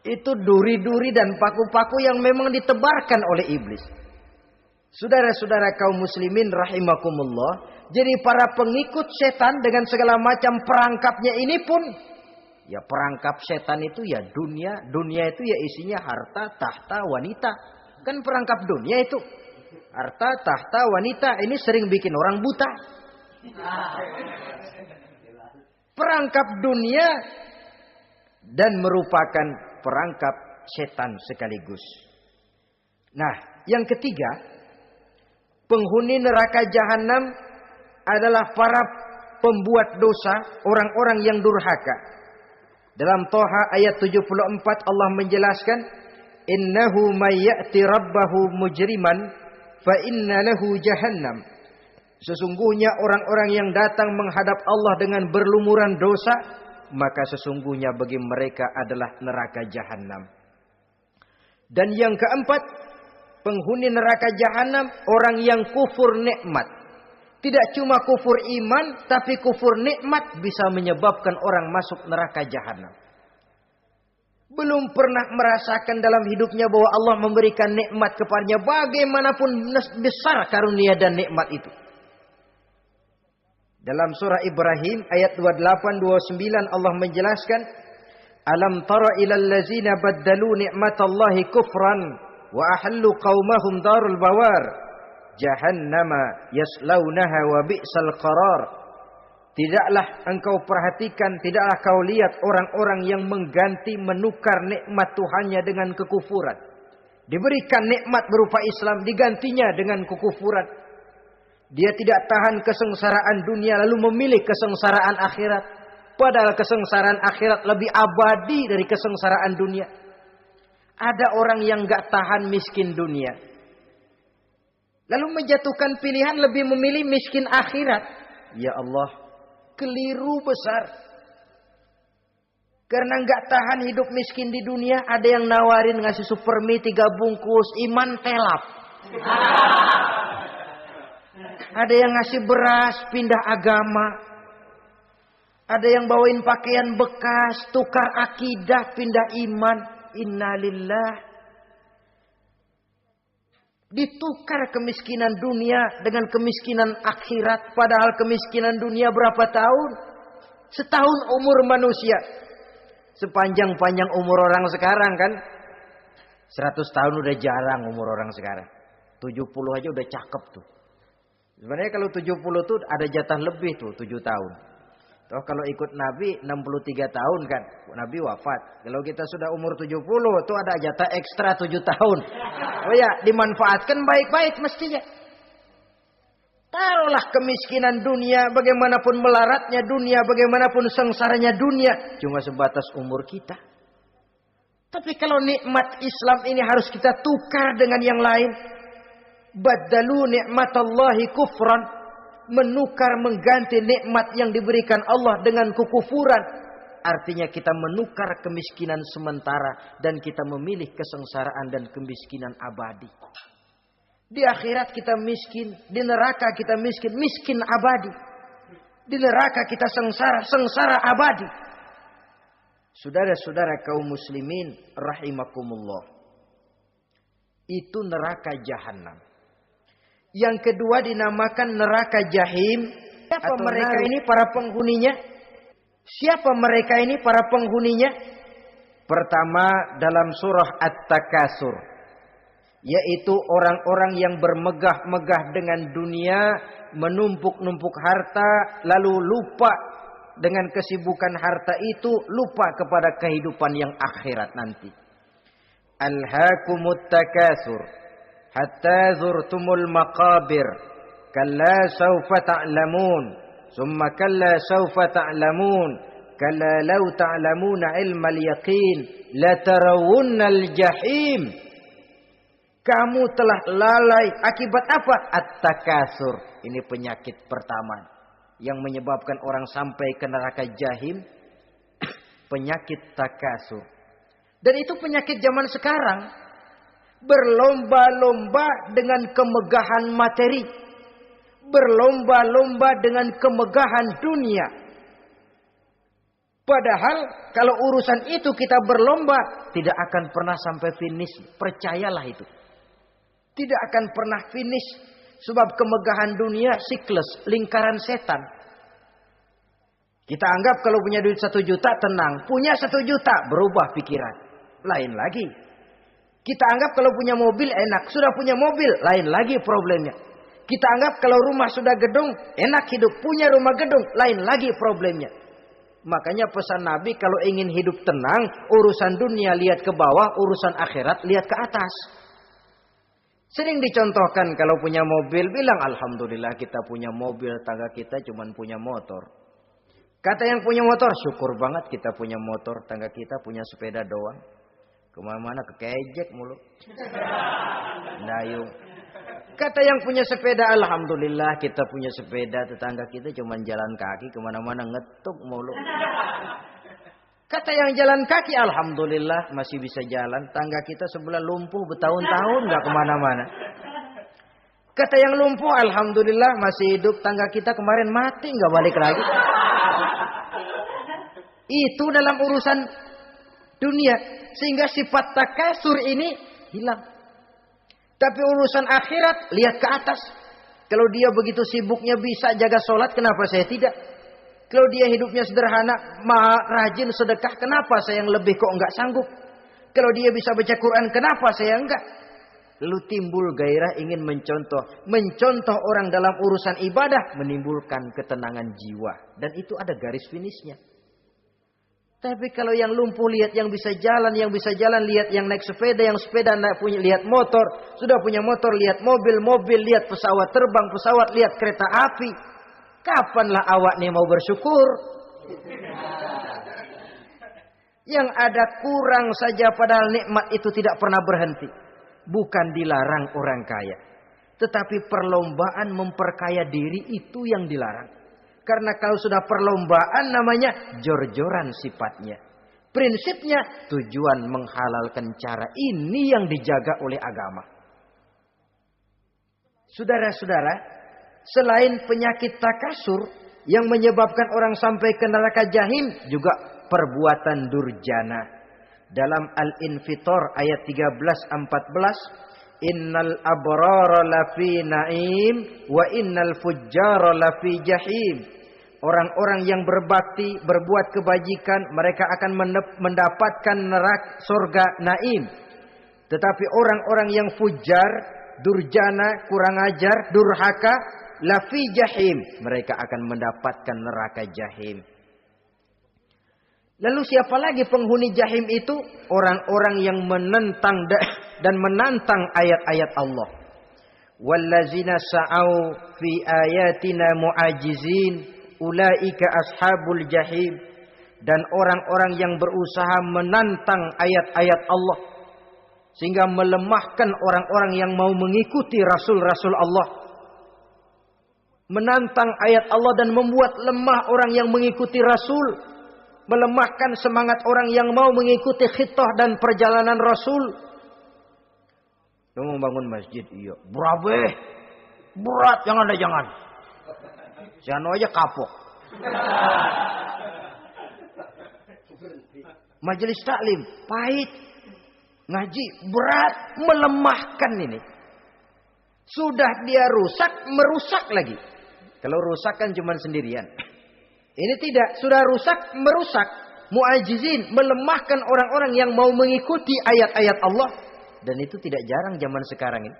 Itu duri-duri dan paku-paku yang memang ditebarkan oleh iblis. Saudara-saudara kaum muslimin rahimakumullah. Jadi para pengikut setan dengan segala macam perangkapnya ini pun. Ya perangkap setan itu ya dunia. Dunia itu ya isinya harta, tahta, wanita. Kan perangkap dunia itu. Harta, tahta, wanita. Ini sering bikin orang buta. Perangkap dunia. Dan merupakan perangkap setan sekaligus. Nah, yang ketiga, penghuni neraka jahanam adalah para pembuat dosa, orang-orang yang durhaka. Dalam Thaha ayat 74 Allah menjelaskan, "Innahu may ya'ti rabbahu mujriman fa inna lahu jahannam." Sesungguhnya orang-orang yang datang menghadap Allah dengan berlumuran dosa, maka sesungguhnya bagi mereka adalah neraka jahanam. Dan yang keempat, penghuni neraka jahanam orang yang kufur nikmat. Tidak cuma kufur iman, tapi kufur nikmat bisa menyebabkan orang masuk neraka jahanam. belum pernah merasakan dalam hidupnya bahwa Allah memberikan nikmat kepadanya, bagaimanapun besar karunia dan nikmat itu. Dalam surah Ibrahim ayat 28-29 Allah menjelaskan, alam tara ilal ladzina baddalu ni'matallahi kufran wa ahallu qaumahum darul bawar jahannama yaslaunaha wa bi'sal qarar. Tidaklah engkau perhatikan, tidaklah kau lihat orang-orang yang mengganti, menukar nikmat Tuhannya dengan kekufuran. Diberikan nikmat berupa Islam, digantinya dengan kekufuran. Dia tidak tahan kesengsaraan dunia lalu memilih kesengsaraan akhirat. Padahal kesengsaraan akhirat lebih abadi dari kesengsaraan dunia. Ada orang yang gak tahan miskin dunia, lalu menjatuhkan pilihan lebih memilih miskin akhirat. Ya Allah, keliru besar. Karena gak tahan hidup miskin di dunia, ada yang nawarin ngasih supermi 3 bungkus, iman telap. Ada yang ngasih beras, pindah agama. Ada yang bawain pakaian bekas, tukar akidah, pindah iman. Innalillah. Ditukar kemiskinan dunia dengan kemiskinan akhirat. Padahal kemiskinan dunia berapa tahun? Setahun umur manusia. Sepanjang-panjang umur orang sekarang kan. 100 tahun udah jarang umur orang sekarang. 70 aja udah cakep tuh. Sebenarnya kalau 70 tuh ada jatah lebih tuh, 7 tahun. Toh kalau ikut Nabi 63 tahun kan, Nabi wafat. Kalau kita sudah umur 70 tuh ada jatah ekstra 7 tahun. Oh ya, dimanfaatkan baik-baik mestinya. Taruhlah kemiskinan dunia, bagaimanapun melaratnya dunia, bagaimanapun sengsaranya dunia, cuma sebatas umur kita. Tapi kalau nikmat Islam ini harus kita tukar dengan yang lain. Baddalu ni'matallahi kufran, menukar mengganti nikmat yang diberikan Allah dengan kekufuran. Artinya kita menukar kemiskinan sementara dan kita memilih kesengsaraan dan kemiskinan abadi. Di akhirat kita miskin, di neraka kita miskin, miskin abadi. Di neraka kita sengsara, sengsara abadi. Saudara-saudara kaum muslimin rahimakumullah. Itu neraka jahanam. Yang kedua dinamakan neraka jahim. Siapa mereka ini para penghuninya? Siapa mereka ini para penghuninya? Pertama dalam surah At-Takasur, yaitu orang-orang yang bermegah-megah dengan dunia, menumpuk-numpuk harta, lalu lupa dengan kesibukan harta itu, lupa kepada kehidupan yang akhirat nanti. Alhaakumut takasur hatta zurtumul maqabir kalla sawfa ta'lamun summa kalla sawfa ta'lamun kalla law ta'lamuna ilmal yaqin latarawunnal jahim. Kamu telah lalai akibat apa? At-takasur. Ini penyakit pertama yang menyebabkan orang sampai ke neraka jahim. Penyakit takasur. Dan itu penyakit zaman sekarang. Berlomba-lomba dengan kemegahan materi. Berlomba-lomba dengan kemegahan dunia. Padahal kalau urusan itu kita berlomba, tidak akan pernah sampai finish. Percayalah itu. Tidak akan pernah finish. Sebab kemegahan dunia siklus, lingkaran setan. Kita anggap kalau punya duit 1 juta tenang. Punya 1 juta berubah pikiran. Lain lagi. Kita anggap kalau punya mobil enak. Sudah punya mobil, lain lagi problemnya. Kita anggap kalau rumah sudah gedung, enak hidup. Punya rumah gedung, lain lagi problemnya. Makanya pesan Nabi kalau ingin hidup tenang, urusan dunia lihat ke bawah, urusan akhirat lihat ke atas. Sering dicontohkan kalau punya mobil, bilang alhamdulillah kita punya mobil, tangga kita cuma punya motor. Kata yang punya motor, syukur banget kita punya motor, tangga kita punya sepeda doang. Kemana-mana kekejek mulu. Dayung. Kata yang punya sepeda, alhamdulillah kita punya sepeda, tetangga kita cuma jalan kaki, kemana-mana ngetuk mulu. Kata yang jalan kaki, alhamdulillah masih bisa jalan, tangga kita sebelah lumpuh bertahun-tahun gak kemana-mana. Kata yang lumpuh, alhamdulillah masih hidup, tangga kita kemarin mati gak balik lagi. Itu dalam urusan dunia. sehingga sifat takasur ini hilang. Tapi urusan akhirat, lihat ke atas. Kalau dia begitu sibuknya bisa jaga sholat, kenapa saya tidak? Kalau dia hidupnya sederhana, rajin sedekah, kenapa saya yang lebih kok enggak sanggup? Kalau dia bisa baca Quran, kenapa saya enggak? Lalu timbul gairah ingin mencontoh. Mencontoh orang dalam urusan ibadah menimbulkan ketenangan jiwa. Dan itu ada garis finishnya. Tapi kalau yang lumpuh lihat yang bisa jalan lihat yang naik sepeda, yang sepeda punya lihat motor, sudah punya motor lihat mobil, lihat pesawat terbang, lihat kereta api. Kapanlah awak nih mau bersyukur? Yang ada kurang saja padahal nikmat itu tidak pernah berhenti. Bukan dilarang orang kaya, tetapi perlombaan memperkaya diri itu yang dilarang. Karena kalau sudah perlombaan namanya jor-joran sifatnya. Prinsipnya tujuan menghalalkan cara ini yang dijaga oleh agama. Saudara-saudara, selain penyakit takasur yang menyebabkan orang sampai ke neraka jahim, juga perbuatan durjana. Dalam Al-Infitor ayat 13-14. Innal abrara lafi na'im wa innal fujjara lafi jahim. Orang-orang yang berbakti, berbuat kebajikan, mereka akan mendapatkan neraka surga naim. Tetapi orang-orang yang fujar, durjana, kurang ajar, durhaka, lafi jahim, mereka akan mendapatkan neraka jahim. Lalu siapa lagi penghuni jahim itu? Orang-orang yang menentang dan menantang ayat-ayat Allah. Wallazina sa'au fi ayatina mu'ajizin ulaika ashabul jahim. Dan orang-orang yang berusaha menantang ayat-ayat Allah sehingga melemahkan orang-orang yang mau mengikuti rasul-rasul Allah. Menantang ayat Allah dan membuat lemah orang yang mengikuti rasul. Melemahkan semangat orang yang mau mengikuti khitah dan perjalanan Rasul. Lu mau bangun masjid, iya. Berat, jangan. Jangan aja kapok. Majelis taklim, pahit. Ngaji, berat, melemahkan ini. Sudah dia rusak, merusak lagi. Kalau rusak kan cuma sendirian. Ini tidak, sudah rusak, merusak. Mu'ajizin, melemahkan orang-orang yang mau mengikuti ayat-ayat Allah. Dan itu tidak jarang zaman sekarang ini.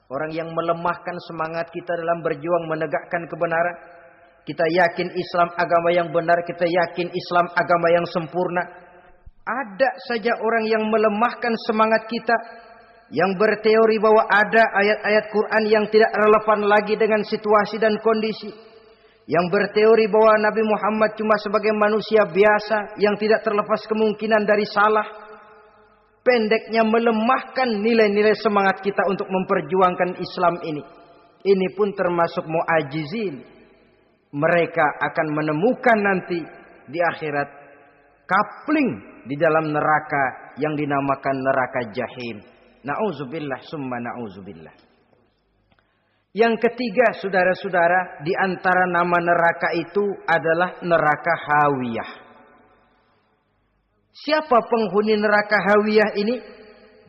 Orang yang melemahkan semangat kita dalam berjuang menegakkan kebenaran. Kita yakin Islam agama yang benar, kita yakin Islam agama yang sempurna. Ada saja orang yang melemahkan semangat kita. Yang berteori bahwa ada ayat-ayat Quran yang tidak relevan lagi dengan situasi dan kondisi. Yang berteori bahwa Nabi Muhammad cuma sebagai manusia biasa yang tidak terlepas kemungkinan dari salah. Pendeknya melemahkan nilai-nilai semangat kita untuk memperjuangkan Islam ini. Ini pun termasuk mu'ajizin. Mereka akan menemukan nanti di akhirat kapling di dalam neraka yang dinamakan neraka jahim. Na'udzubillah summa na'udzubillah. Yang ketiga, saudara-saudara, di antara nama neraka itu adalah neraka hawiyah. Siapa penghuni neraka hawiyah ini?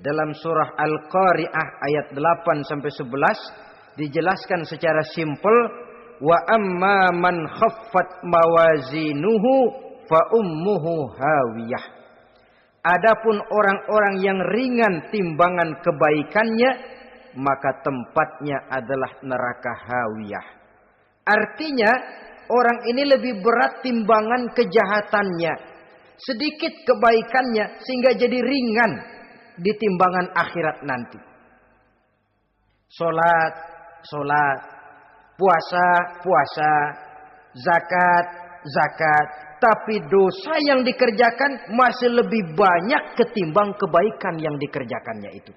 Dalam surah Al-Qari'ah ayat 8-11 dijelaskan secara simpel, wa amma man khaffat mawazinuhu fa ummuhu hawiyah. Adapun orang-orang yang ringan timbangan kebaikannya, maka tempatnya adalah neraka hawiyah. Artinya orang ini lebih berat timbangan kejahatannya, sedikit kebaikannya sehingga jadi ringan di timbangan akhirat nanti. Salat, puasa, zakat, tapi dosa yang dikerjakan masih lebih banyak ketimbang kebaikan yang dikerjakannya itu.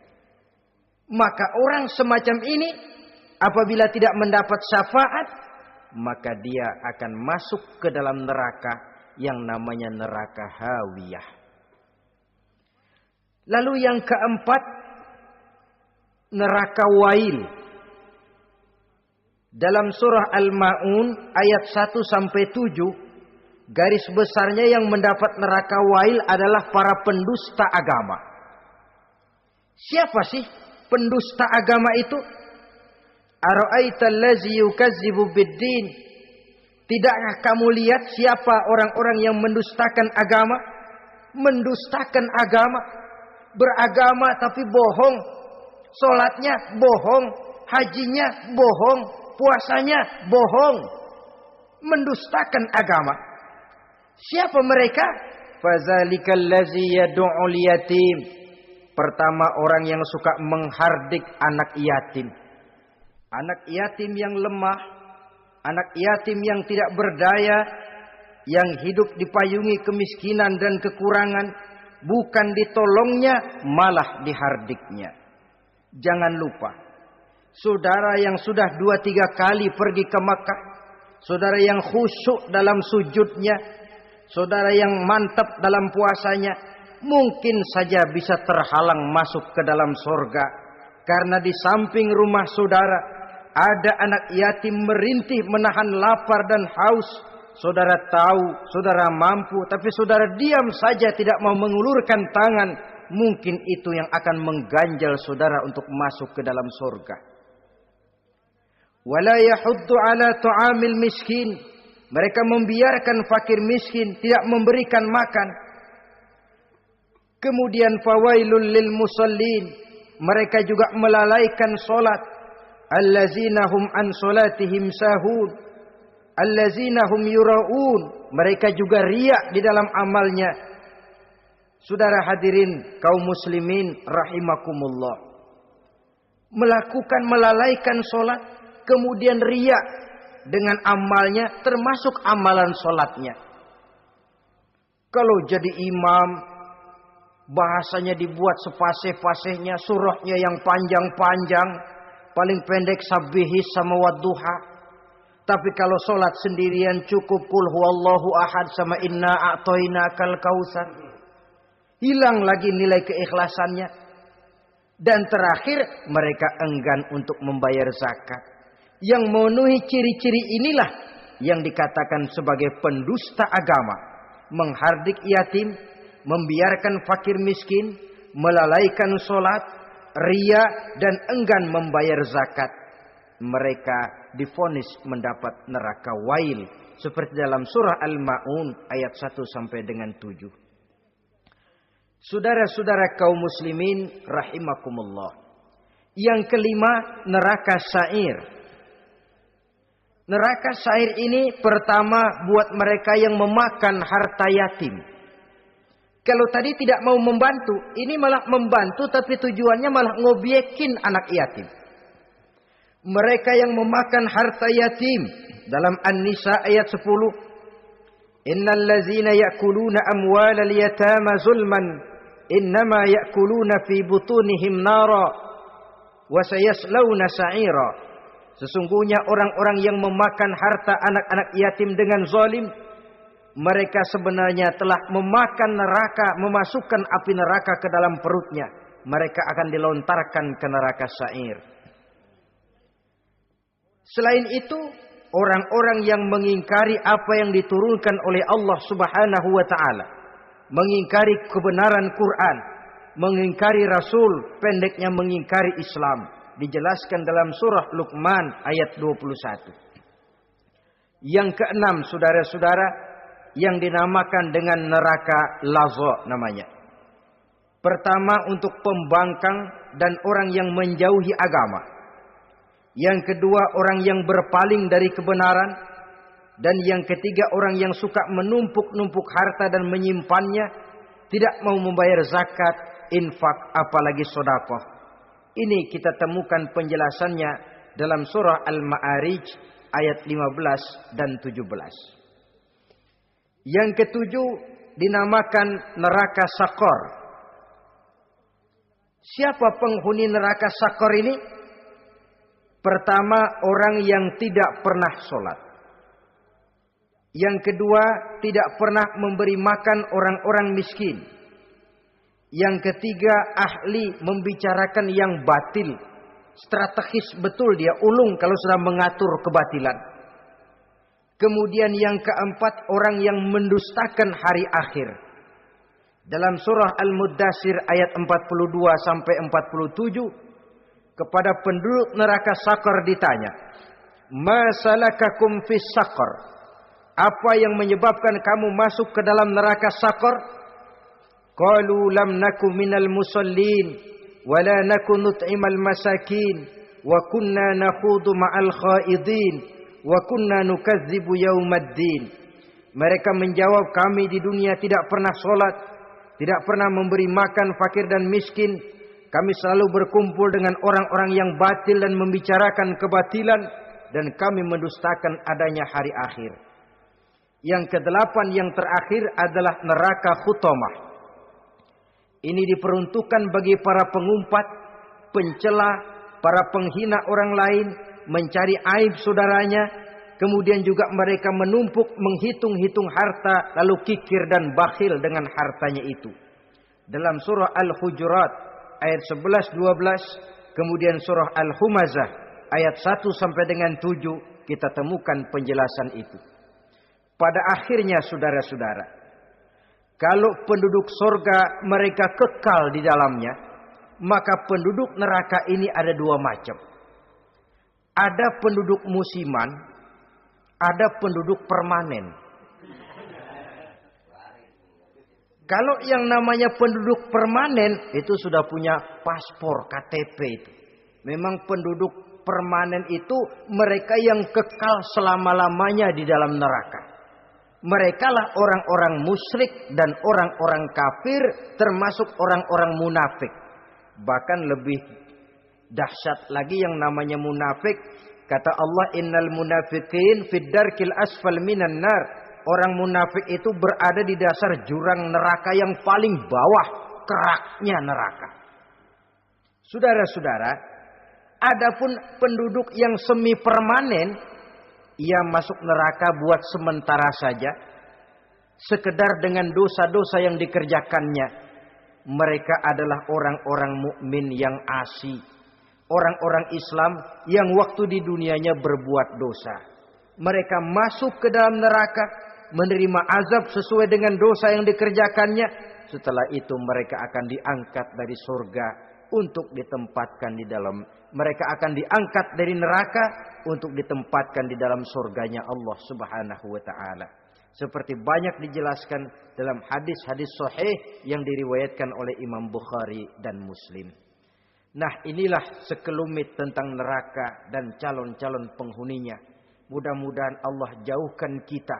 Maka orang semacam ini apabila tidak mendapat syafaat, maka dia akan masuk ke dalam neraka yang namanya neraka hawiyah. Lalu yang keempat, neraka wail. Dalam surah Al-Ma'un ayat 1-7 garis besarnya yang mendapat neraka wail adalah para pendusta agama. Siapa sih pendusta agama itu? Ara'aital ladzi yukazzibu biddin. Tidakkah kamu lihat siapa orang-orang yang mendustakan agama? Mendustakan agama, beragama tapi bohong, salatnya bohong, hajinya bohong, puasanya bohong, mendustakan agama. Siapa mereka? Fazalikal ladzi yad'ul yatim. Pertama, orang yang suka menghardik anak yatim. Anak yatim yang lemah, anak yatim yang tidak berdaya, yang hidup dipayungi kemiskinan dan kekurangan, bukan ditolongnya, malah dihardiknya. Jangan lupa, saudara yang sudah 2-3 kali pergi ke Makkah, saudara yang khusyuk dalam sujudnya, saudara yang mantap dalam puasanya, mungkin saja bisa terhalang masuk ke dalam surga. Karena di samping rumah saudara ada anak yatim merintih menahan lapar dan haus. Saudara tahu, saudara mampu, tapi saudara diam saja tidak mau mengulurkan tangan. Mungkin itu yang akan mengganjal saudara untuk masuk ke dalam surga. Wala yahuddu ala ta'amil miskin. Mereka membiarkan fakir miskin, tidak memberikan makan. Kemudian fawailul lil musallin. Mereka juga melalaikan solat. Allazina hum an solatihim sahun. Allazina hum yura'un. Mereka juga riak di dalam amalnya. Saudara hadirin kaum muslimin rahimakumullah. Melalaikan solat, kemudian riak dengan amalnya, termasuk amalan solatnya. Kalau jadi imam, bahasanya dibuat sepasih-pasihnya, surahnya yang panjang-panjang, paling pendek sabbihis sama wadduha. Tapi kalau solat sendirian cukup qul huwallahu ahad sama inna a'tainakal kautsar. Hilang lagi nilai keikhlasannya. Dan terakhir, mereka enggan untuk membayar zakat. Yang memenuhi ciri-ciri inilah yang dikatakan sebagai pendusta agama. Menghardik yatim, membiarkan fakir miskin, melalaikan solat, riya, dan enggan membayar zakat. Mereka divonis mendapat neraka wail. Seperti dalam surah Al-Ma'un ayat 1 sampai dengan 7. Saudara-saudara kaum muslimin rahimakumullah. Yang kelima, neraka sa'ir. Neraka sa'ir ini pertama buat mereka yang memakan harta yatim. Kalau tadi tidak mau membantu, ini malah membantu tapi tujuannya malah ngobyekin anak yatim. Mereka yang memakan harta yatim dalam An-Nisa ayat 10. Innal ladzina ya'kuluna amwalal yatama zulman innama ya'kuluna fi butunihim nara wa sayaslawna sa'ira. Sesungguhnya orang-orang yang memakan harta anak-anak yatim dengan zalim, mereka sebenarnya telah memakan neraka, memasukkan api neraka ke dalam perutnya. Mereka akan dilontarkan ke neraka sa'ir. Selain itu, orang-orang yang mengingkari apa yang diturunkan oleh Allah Subhanahu wa taala, mengingkari kebenaran Quran, mengingkari Rasul, pendeknya mengingkari Islam, dijelaskan dalam surah Luqman ayat 21. Yang keenam, saudara-saudara, yang dinamakan dengan neraka laza namanya. Pertama untuk pembangkang dan orang yang menjauhi agama. Yang kedua orang yang berpaling dari kebenaran. Dan yang ketiga orang yang suka menumpuk-numpuk harta dan menyimpannya. Tidak mau membayar zakat, infak, apalagi sedekah. Ini kita temukan penjelasannya dalam surah Al-Ma'arij ayat 15 dan 17. Yang ketujuh dinamakan neraka Sakor. Siapa penghuni neraka Sakor ini? Pertama, orang yang tidak pernah sholat. Yang kedua, tidak pernah memberi makan orang-orang miskin. Yang ketiga, ahli membicarakan yang batil. Strategis betul dia, ulung kalau sudah mengatur kebatilan. Kemudian yang keempat, orang yang mendustakan hari akhir. Dalam surah Al-Muddatsir ayat 42 sampai 47, kepada penduduk neraka Saqar ditanya, "Ma salakakum fis Saqar?" Apa yang menyebabkan kamu masuk ke dalam neraka Saqar? Qalu lam naku minal musallin wa la naku nut'imal masakin wa kunna nakhudu ma'al khaidin wa kunna nukadzibu yaumaddin. Mereka menjawab, kami di dunia tidak pernah sholat, tidak pernah memberi makan fakir dan miskin. Kami selalu berkumpul dengan orang-orang yang batil dan membicarakan kebatilan, dan kami mendustakan adanya hari akhir. Yang kedelapan, yang terakhir adalah neraka Khutamah. Ini diperuntukkan bagi para pengumpat, pencela, para penghina orang lain, mencari aib saudaranya, kemudian juga mereka menumpuk, menghitung-hitung harta, lalu kikir dan bakhil dengan hartanya itu. Dalam surah Al-Hujurat ayat 11-12, kemudian surah Al-Humazah ayat 1 sampai dengan 7, kita temukan penjelasan itu. Pada akhirnya saudara-saudara, kalau penduduk surga mereka kekal di dalamnya, maka penduduk neraka ini ada dua macam. Ada penduduk musiman, ada penduduk permanen. Kalau yang namanya penduduk permanen itu sudah punya paspor KTP itu. Memang penduduk permanen itu mereka yang kekal selama-lamanya di dalam neraka. Mereka lah orang-orang musyrik dan orang-orang kafir, termasuk orang-orang munafik. Bahkan lebih dahsyat lagi yang namanya munafik. Kata Allah, innal munafiqin fid darkil asfal minan nar. Orang munafik itu berada di dasar jurang neraka yang paling bawah, keraknya neraka. Saudara-saudara, adapun penduduk yang semi permanen, ia masuk neraka buat sementara saja, sekedar dengan dosa-dosa yang dikerjakannya. Mereka adalah orang-orang mukmin yang asli, orang-orang Islam yang waktu di dunianya berbuat dosa. Mereka masuk ke dalam neraka, menerima azab sesuai dengan dosa yang dikerjakannya. Setelah itu mereka akan diangkat dari surga untuk ditempatkan di dalam, mereka akan diangkat dari neraka untuk ditempatkan di dalam surganya Allah Subhanahu wa taala. Seperti banyak dijelaskan dalam hadis-hadis sahih yang diriwayatkan oleh Imam Bukhari dan Muslim. Nah, inilah sekelumit tentang neraka dan calon-calon penghuninya. Mudah-mudahan Allah jauhkan kita,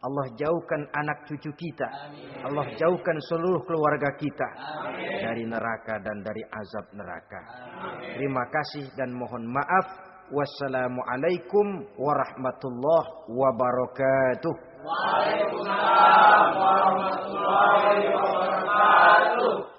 Allah jauhkan anak cucu kita, Allah jauhkan seluruh keluarga kita dari neraka dan dari azab neraka. Terima kasih dan mohon maaf. Wassalamualaikum warahmatullahi wabarakatuh. Waalaikumsalam warahmatullahi wabarakatuh.